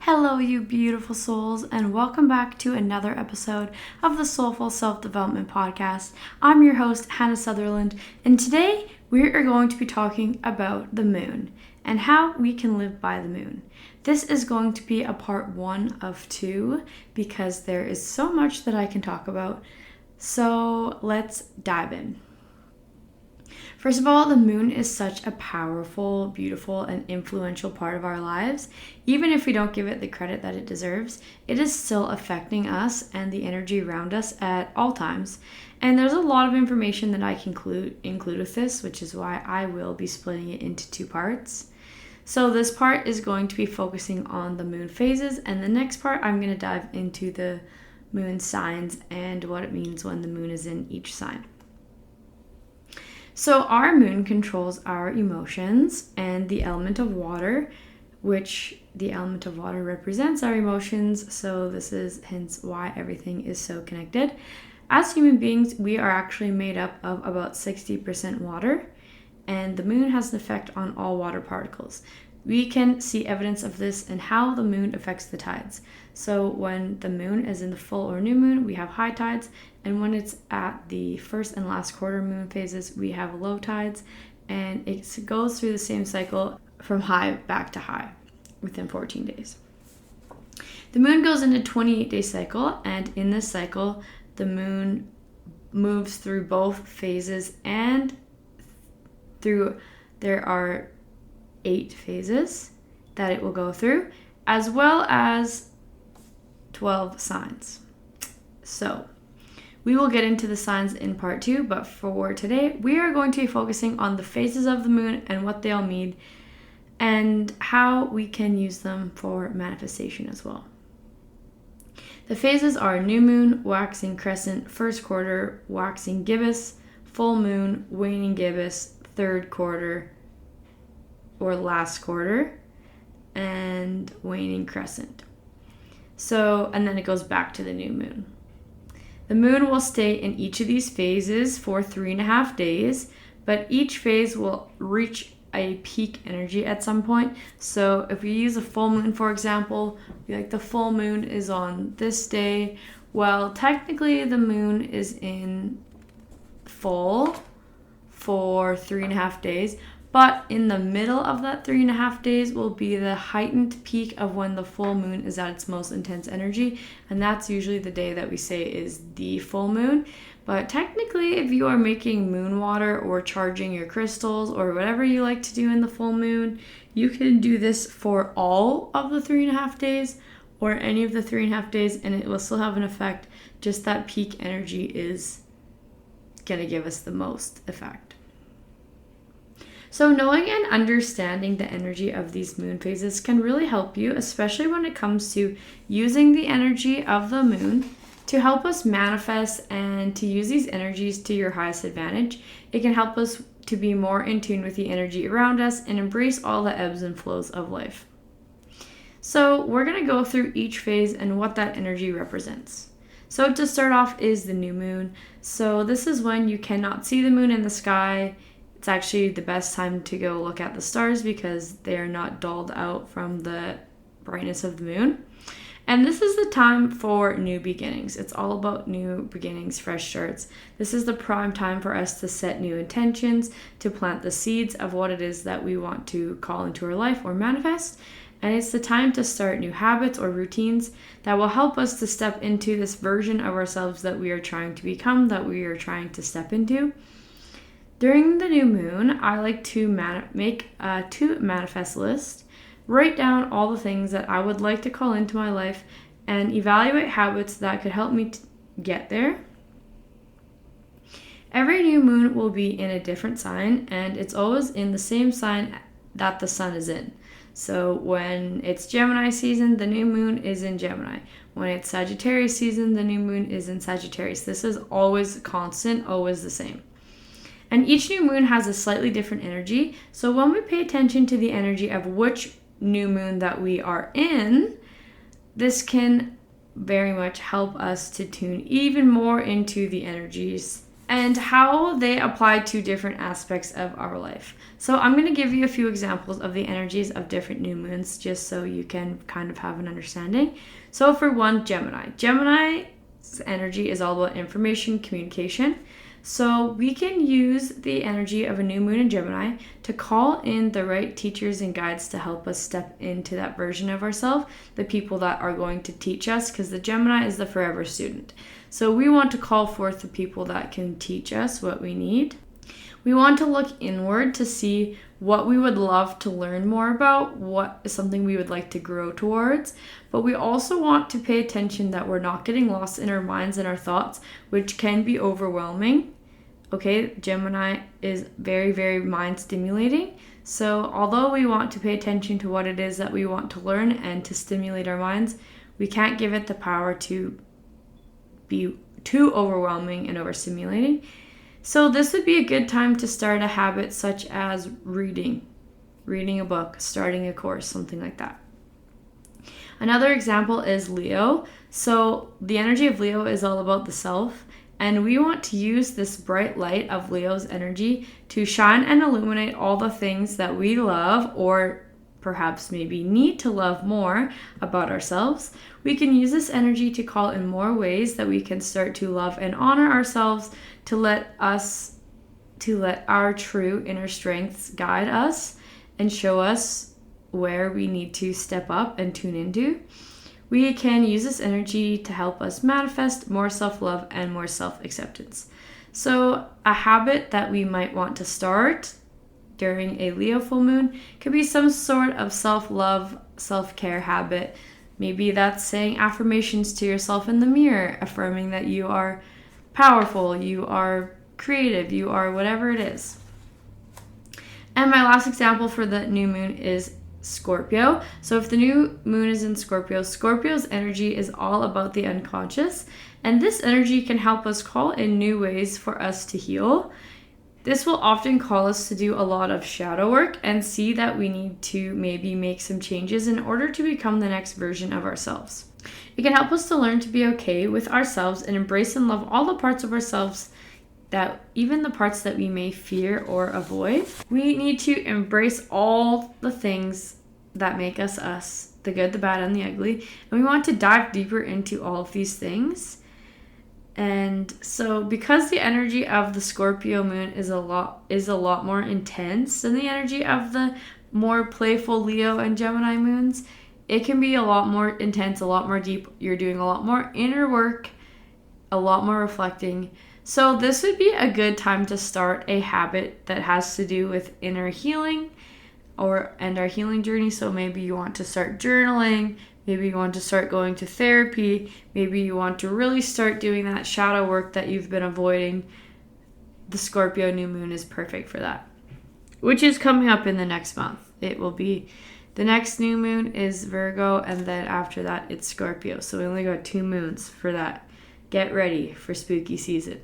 Hello, you beautiful souls, and welcome back to another episode of the Soulful Self-Development Podcast. I'm your host, Hannah Sutherland, and today we are going to be talking about the moon and how we can live by the moon. This is going to be a part 1 of 2 because there is so much that I can talk about. So let's dive in. First of all, the moon is such a powerful, beautiful, and influential part of our lives. Even if we don't give it the credit that it deserves, it is still affecting us and the energy around us at all times. And there's a lot of information that I can include with this, which is why I will be splitting it into 2 parts. So this part is going to be focusing on the moon phases, and the next part I'm going to dive into the moon signs and what it means when the moon is in each sign. So our moon controls our emotions and the element of water, which the element of water represents our emotions. So this is hence why everything is so connected. As human beings, we are actually made up of about 60% water, and the moon has an effect on all water particles. We can see evidence of this in how the moon affects the tides. So when the moon is in the full or new moon, we have high tides, and when it's at the first and last quarter moon phases, we have low tides, and it goes through the same cycle from high back to high within 14 days. The moon goes into a 28-day cycle, and in this cycle, the moon moves through both phases and there are 8 phases that it will go through, as well as 12 signs. So we will get into the signs in part 2, but for today, we are going to be focusing on the phases of the moon and what they all mean and how we can use them for manifestation as well. The phases are new moon, waxing crescent, first quarter, waxing gibbous, full moon, waning gibbous, third quarter or last quarter, and waning crescent. So, and then it goes back to the new moon. The moon will stay in each of these phases for 3.5 days, but each phase will reach a peak energy at some point. So if we use a full moon, for example, like the full moon is on this day. Well, technically the moon is in full for 3.5 days, but in the middle of that 3.5 days will be the heightened peak of when the full moon is at its most intense energy, and that's usually the day that we say is the full moon. But technically, if you are making moon water or charging your crystals or whatever you like to do in the full moon, you can do this for all of the 3.5 days or any of the 3.5 days, and it will still have an effect. Just that peak energy is going to give us the most effect. So knowing and understanding the energy of these moon phases can really help you, especially when it comes to using the energy of the moon to help us manifest and to use these energies to your highest advantage. It can help us to be more in tune with the energy around us and embrace all the ebbs and flows of life. So we're going to go through each phase and what that energy represents. So to start off is the new moon. So this is when you cannot see the moon in the sky. It's actually the best time to go look at the stars because they are not dulled out from the brightness of the moon. And this is the time for new beginnings. It's all about new beginnings, fresh starts. This is the prime time for us to set new intentions, to plant the seeds of what it is that we want to call into our life or manifest. And it's the time to start new habits or routines that will help us to step into this version of ourselves that we are trying to become, that we are trying to step into. During the new moon, I like to make a to manifest list, write down all the things that I would like to call into my life, and evaluate habits that could help me get there. Every new moon will be in a different sign, and it's always in the same sign that the sun is in. So when it's Gemini season, the new moon is in Gemini. When it's Sagittarius season, the new moon is in Sagittarius. This is always constant, always the same. And each new moon has a slightly different energy. So when we pay attention to the energy of which new moon that we are in, this can very much help us to tune even more into the energies and how they apply to different aspects of our life. So I'm going to give you a few examples of the energies of different new moons just so you can kind of have an understanding. So for one, Gemini. Gemini's energy is all about information, communication. So we can use the energy of a new moon in Gemini to call in the right teachers and guides to help us step into that version of ourselves, the people that are going to teach us, because the Gemini is the forever student. So we want to call forth the people that can teach us what we need. We want to look inward to see what we would love to learn more about, what is something we would like to grow towards. But we also want to pay attention that we're not getting lost in our minds and our thoughts, which can be overwhelming. Okay, Gemini is very, very mind stimulating. So although we want to pay attention to what it is that we want to learn and to stimulate our minds, we can't give it the power to be too overwhelming and overstimulating. So this would be a good time to start a habit such as reading a book, starting a course, something like that. Another example is Leo. So the energy of Leo is all about the self. And we want to use this bright light of Leo's energy to shine and illuminate all the things that we love or perhaps maybe need to love more about ourselves. We can use this energy to call in more ways that we can start to love and honor ourselves, to let our true inner strengths guide us and show us where we need to step up and tune into. We can use this energy to help us manifest more self-love and more self-acceptance. So a habit that we might want to start during a Leo full moon could be some sort of self-love, self-care habit. Maybe that's saying affirmations to yourself in the mirror, affirming that you are powerful, you are creative, you are whatever it is. And my last example for the new moon is Scorpio. So if the new moon is in Scorpio, Scorpio's energy is all about the unconscious, and this energy can help us call in new ways for us to heal. This will often call us to do a lot of shadow work and see that we need to maybe make some changes in order to become the next version of ourselves. It can help us to learn to be okay with ourselves and embrace and love all the parts of ourselves, that even the parts that we may fear or avoid. We need to embrace all the things that make us us, the good, the bad, and the ugly. And we want to dive deeper into all of these things. And so because the energy of the Scorpio moon is a lot more intense than the energy of the more playful Leo and Gemini moons, it can be a lot more intense, a lot more deep. You're doing a lot more inner work, a lot more reflecting. So this would be a good time to start a habit that has to do with inner healing and our healing journey. So maybe you want to start journaling, maybe you want to start going to therapy, maybe you want to really start doing that shadow work that you've been avoiding. The Scorpio new moon is perfect for that, which is coming up in the next month. It will be, the next new moon is Virgo, and then after that it's Scorpio. So we only got 2 moons for that. Get ready for spooky season.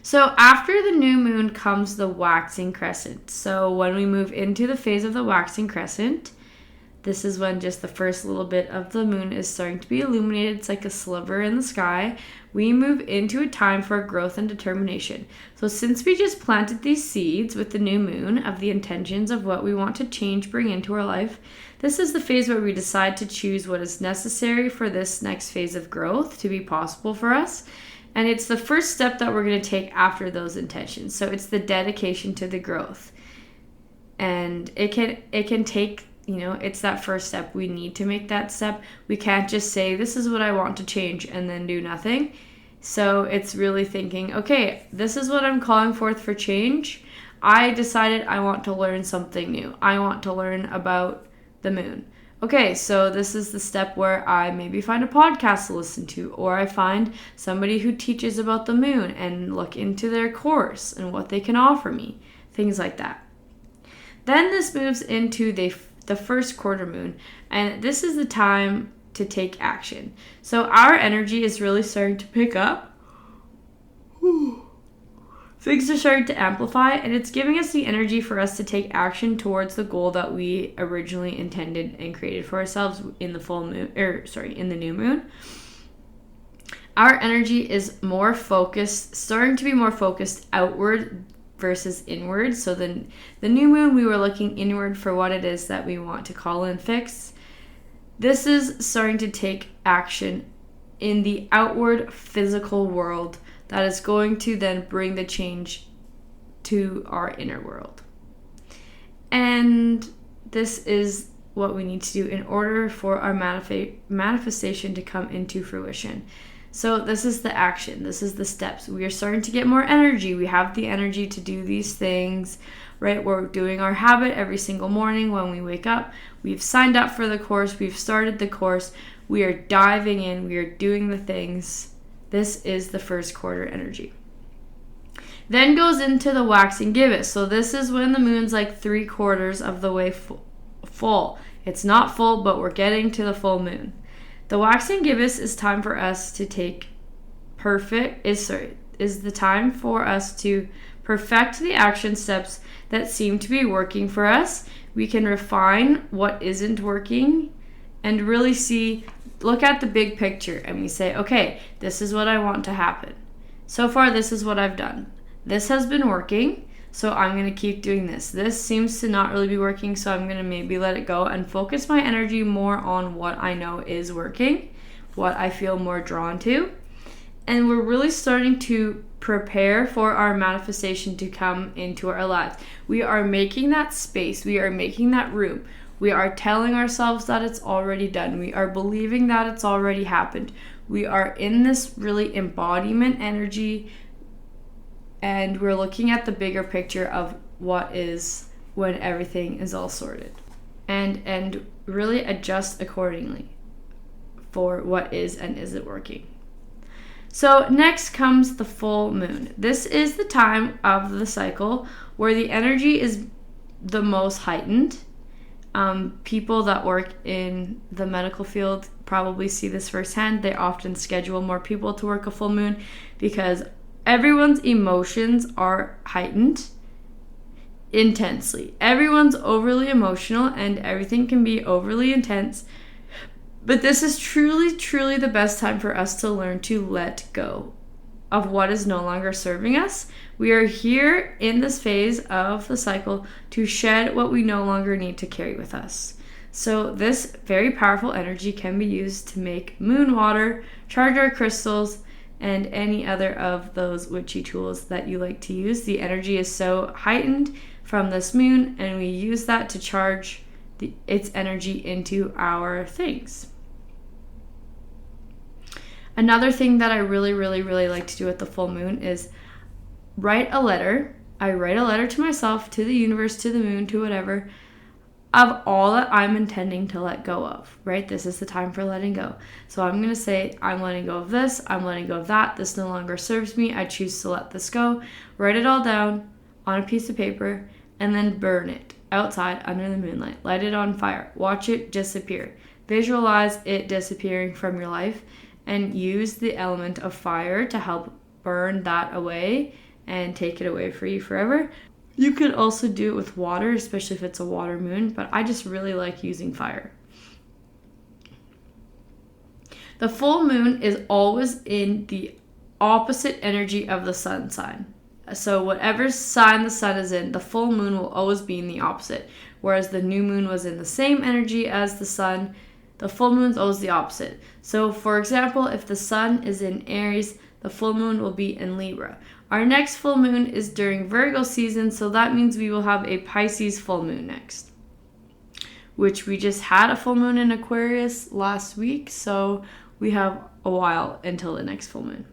So after the new moon comes the waxing crescent. So when we move into the phase of the waxing crescent, this is when just the first little bit of the moon is starting to be illuminated. It's like a sliver in the sky. We move into a time for growth and determination. So since we just planted these seeds with the new moon of the intentions of what we want to change, bring into our life, this is the phase where we decide to choose what is necessary for this next phase of growth to be possible for us. And it's the first step that we're going to take after those intentions. So it's the dedication to the growth. And it can take, it's that first step. We need to make that step. We can't just say, this is what I want to change, and then do nothing. So it's really thinking, okay, this is what I'm calling forth for change. I decided I want to learn something new. I want to learn about the moon. Okay, so this is the step where I maybe find a podcast to listen to, or I find somebody who teaches about the moon and look into their course and what they can offer me, things like that. Then this moves into the first quarter moon, and this is the time to take action. So our energy is really starting to pick up. Things are starting to amplify, and it's giving us the energy for us to take action towards the goal that we originally intended and created for ourselves in the in the new moon. our energy is more focused, starting to be more focused outward versus inward. So then the new moon, we were looking inward for what it is that we want to call in fix. This is starting to take action in the outward physical world that is going to then bring the change to our inner world. And this is what we need to do in order for our manifestation to come into fruition. So this is the action. This is the steps. We are starting to get more energy. We have the energy to do these things, right? We're doing our habit every single morning when we wake up. We've signed up for the course. We've started the course. We are diving in. We are doing the things. This is the first quarter energy. Then goes into the waxing gibbous. So this is when the moon's like 3/4 of the way full. It's not full, but we're getting to the full moon. The waxing gibbous is time for us to is the time for us to perfect the action steps that seem to be working for us. We can refine what isn't working and really look at the big picture, and we say, okay, this is what I want to happen. So far, this is what I've done. This has been working. So I'm going to keep doing this. This seems to not really be working, so I'm going to maybe let it go and focus my energy more on what I know is working, what I feel more drawn to. And we're really starting to prepare for our manifestation to come into our lives. We are making that space. We are making that room. We are telling ourselves that it's already done. We are believing that it's already happened. We are in this really embodiment energy, and we're looking at the bigger picture of what is when everything is all sorted, and really adjust accordingly for what is and isn't working. So next comes the full moon. This is the time of the cycle where the energy is the most heightened. People that work in the medical field probably see this firsthand. They often schedule more people to work a full moon because everyone's emotions are heightened intensely. Everyone's overly emotional and everything can be overly intense. But this is truly, truly the best time for us to learn to let go of what is no longer serving us. We are here in this phase of the cycle to shed what we no longer need to carry with us. So this very powerful energy can be used to make moon water, charge our crystals, and any other of those witchy tools that you like to use. The energy is so heightened from this moon, and we use that to charge its energy into our things. Another thing that I really, really, really like to do at the full moon is write a letter. I write a letter to myself, to the universe, to the moon, to whatever, of all that I'm intending to let go of, right? This is the time for letting go. So I'm going to say, I'm letting go of this. I'm letting go of that. This no longer serves me. I choose to let this go. Write it all down on a piece of paper and then burn it outside under the moonlight. Light it on fire. Watch it disappear. Visualize it disappearing from your life and use the element of fire to help burn that away and take it away for you forever. You could also do it with water, especially if it's a water moon, but I just really like using fire. The full moon is always in the opposite energy of the sun sign. So whatever sign the sun is in, the full moon will always be in the opposite. Whereas the new moon was in the same energy as the sun, the full moon is always the opposite. So for example, if the sun is in Aries, the full moon will be in Libra. Our next full moon is during Virgo season, so that means we will have a Pisces full moon next, which we just had a full moon in Aquarius last week, so we have a while until the next full moon.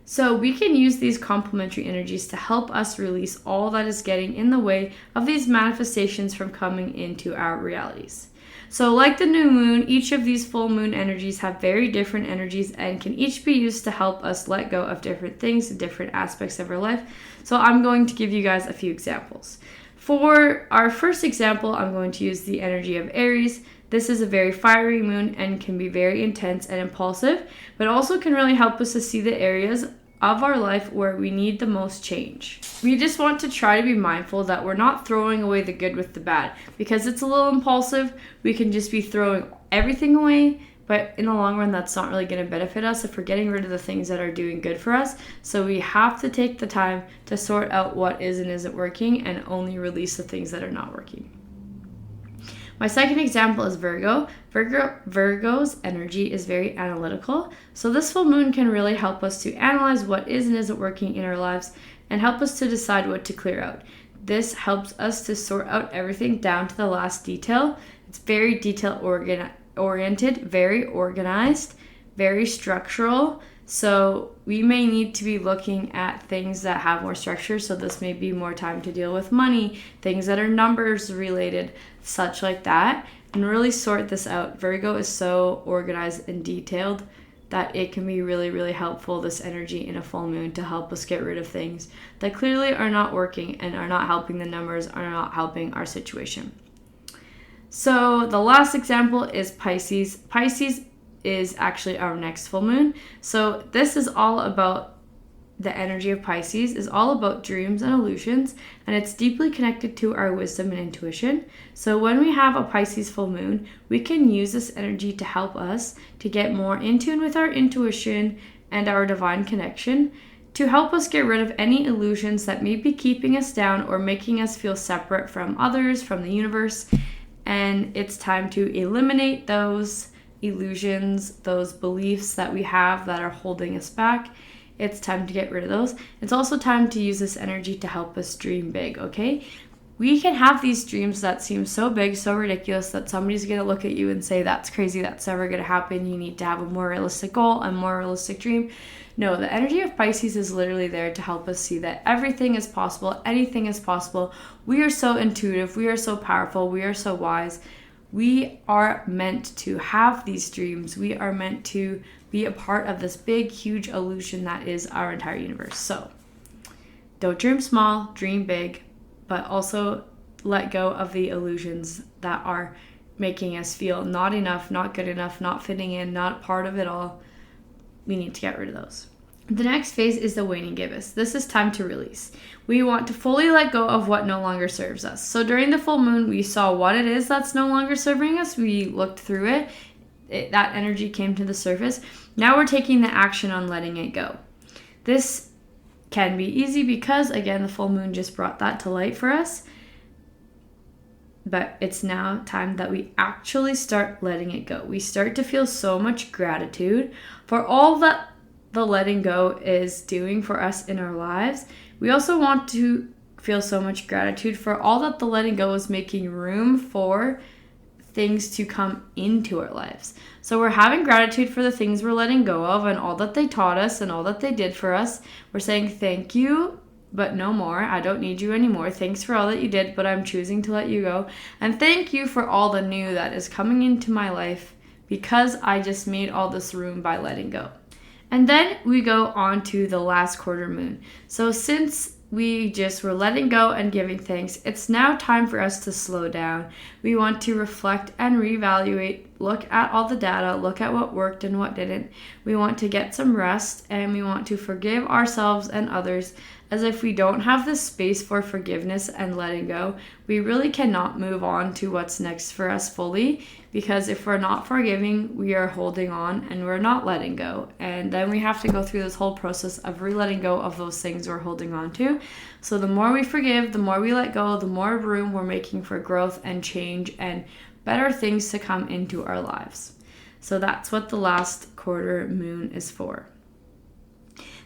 So we can use these complementary energies to help us release all that is getting in the way of these manifestations from coming into our realities. So like the new moon, each of these full moon energies have very different energies and can each be used to help us let go of different things and different aspects of our life. So I'm going to give you guys a few examples. For our first example, I'm going to use the energy of Aries. This is a very fiery moon and can be very intense and impulsive, but also can really help us to see the areas of our life where we need the most change. We just want to try to be mindful that we're not throwing away the good with the bad. Because it's a little impulsive, we can just be throwing everything away, but in the long run, that's not really going to benefit us if we're getting rid of the things that are doing good for us. So we have to take the time to sort out what is and isn't working and only release the things that are not working. My second example is Virgo. Virgo's energy is very analytical. So this full moon can really help us to analyze what is and isn't working in our lives and help us to decide what to clear out. This helps us to sort out everything down to the last detail. It's very detail oriented, very organized, very structural. So we may need to be looking at things that have more structure. So this may be more time to deal with money, things that are numbers related, such like that, and really sort this out. Virgo is so organized and detailed that it can be really, really helpful, this energy in a full moon, to help us get rid of things that clearly are not working and are not helping the numbers, are not helping our situation. So the last example is Pisces. Pisces is actually our next full moon. So this is all about, the energy of Pisces is all about dreams and illusions, and it's deeply connected to our wisdom and intuition. So when we have a Pisces full moon, we can use this energy to help us to get more in tune with our intuition and our divine connection, to help us get rid of any illusions that may be keeping us down or making us feel separate from others, from the universe. And it's time to eliminate those illusions, those beliefs that we have that are holding us back. It's time to get rid of those. It's also time to use this energy to help us dream big, okay? We can have these dreams that seem so big, so ridiculous, that somebody's going to look at you and say, that's crazy, that's never going to happen. You need to have a more realistic goal, a more realistic dream. No, the energy of Pisces is literally there to help us see that everything is possible, anything is possible. We are so intuitive, we are so powerful, we are so wise. We are meant to have these dreams. We are meant to be a part of this big, huge illusion that is our entire universe. So don't dream small, dream big, but also let go of the illusions that are making us feel not enough, not good enough, not fitting in, not part of it all. We need to get rid of those. The next phase is the waning gibbous. This is time to release. We want to fully let go of what no longer serves us. So during the full moon, we saw what it is that's no longer serving us. We looked through it. That energy came to the surface. Now we're taking the action on letting it go. This can be easy because, again, the full moon just brought that to light for us. But it's now time that we actually start letting it go. We start to feel so much gratitude for all that the letting go is doing for us in our lives. We also want to feel so much gratitude for all that the letting go is making room for things to come into our lives. So we're having gratitude for the things we're letting go of and all that they taught us and all that they did for us. We're saying thank you, but no more. I don't need you anymore. Thanks for all that you did, but I'm choosing to let you go. And thank you for all the new that is coming into my life because I just made all this room by letting go. And then we go on to the last quarter moon. So since we just were letting go and giving thanks, it's now time for us to slow down. We want to reflect and reevaluate, look at all the data, look at what worked and what didn't. We want to get some rest, and we want to forgive ourselves and others. As if we don't have the space for forgiveness and letting go, we really cannot move on to what's next for us fully, because if we're not forgiving, we are holding on and we're not letting go. And then we have to go through this whole process of re-letting go of those things we're holding on to. So the more we forgive, the more we let go, the more room we're making for growth and change and better things to come into our lives. So that's what the last quarter moon is for.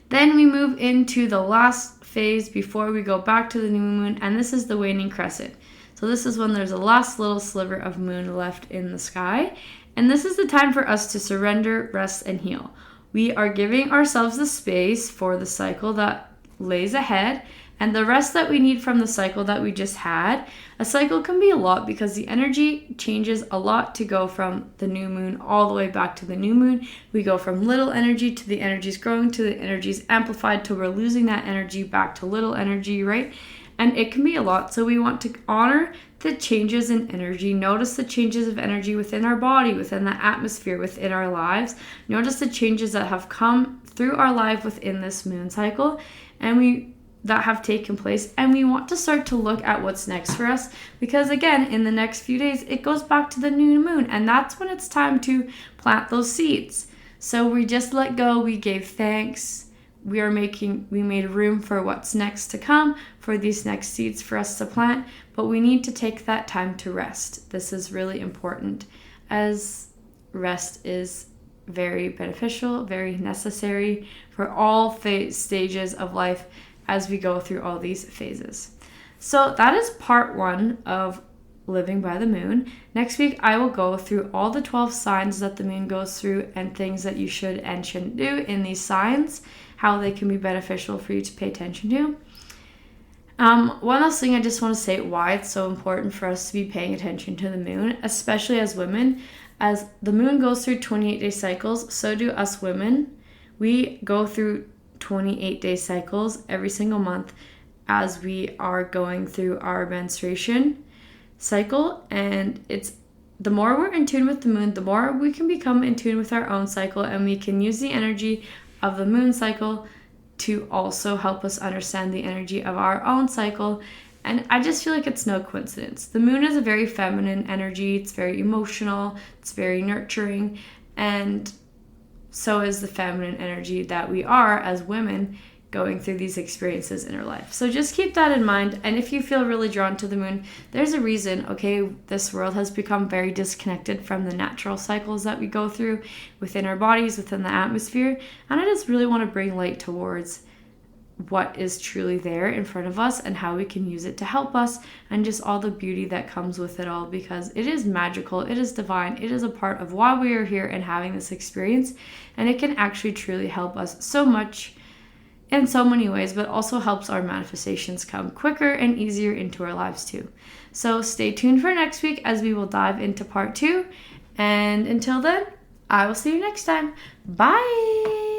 Then we move into the last phase before we go back to the new moon, and this is the waning crescent. So this is when there's a last little sliver of moon left in the sky, and this is the time for us to surrender, rest, and heal. We are giving ourselves the space for the cycle that lays ahead and the rest that we need from the cycle that we just had. A cycle can be a lot because the energy changes a lot to go from the new moon all the way back to the new moon. We go from little energy to the energy's growing to the energy's amplified to we're losing that energy back to little energy, right? And it can be a lot. So we want to honor the changes in energy. Notice the changes of energy within our body, within the atmosphere, within our lives. Notice the changes that have come through our life within this moon cycle. And we that have taken place, and we want to start to look at what's next for us, because again, in the next few days it goes back to the new moon, and that's when it's time to plant those seeds. So we just let go, we gave thanks, we made room for what's next to come, for these next seeds for us to plant, but we need to take that time to rest. This is really important, as rest is very beneficial, very necessary for all stages of life as we go through all these phases. So that is part 1 of living by the moon. Next week, I will go through all the 12 signs that the moon goes through and things that you should and shouldn't do in these signs, how they can be beneficial for you to pay attention to. One last thing I just want to say, why it's so important for us to be paying attention to the moon, especially as women. As the moon goes through 28-day cycles, so do us women. We go through 28-day cycles every single month as we are going through our menstruation cycle, and it's the more we're in tune with the moon, the more we can become in tune with our own cycle, and we can use the energy of the moon cycle to also help us understand the energy of our own cycle. And I just feel like it's no coincidence. The moon is a very feminine energy. It's very emotional. It's very nurturing. And so is the feminine energy that we are as women going through these experiences in our life. So just keep that in mind. And if you feel really drawn to the moon, there's a reason, okay? This world has become very disconnected from the natural cycles that we go through within our bodies, within the atmosphere. And I just really want to bring light towards what is truly there in front of us and how we can use it to help us, and just all the beauty that comes with it all, because it is magical, it is divine, it is a part of why we are here and having this experience, and it can actually truly help us so much in so many ways, but also helps our manifestations come quicker and easier into our lives too. So stay tuned for next week as we will dive into part 2, and until then, I will see you next time. Bye!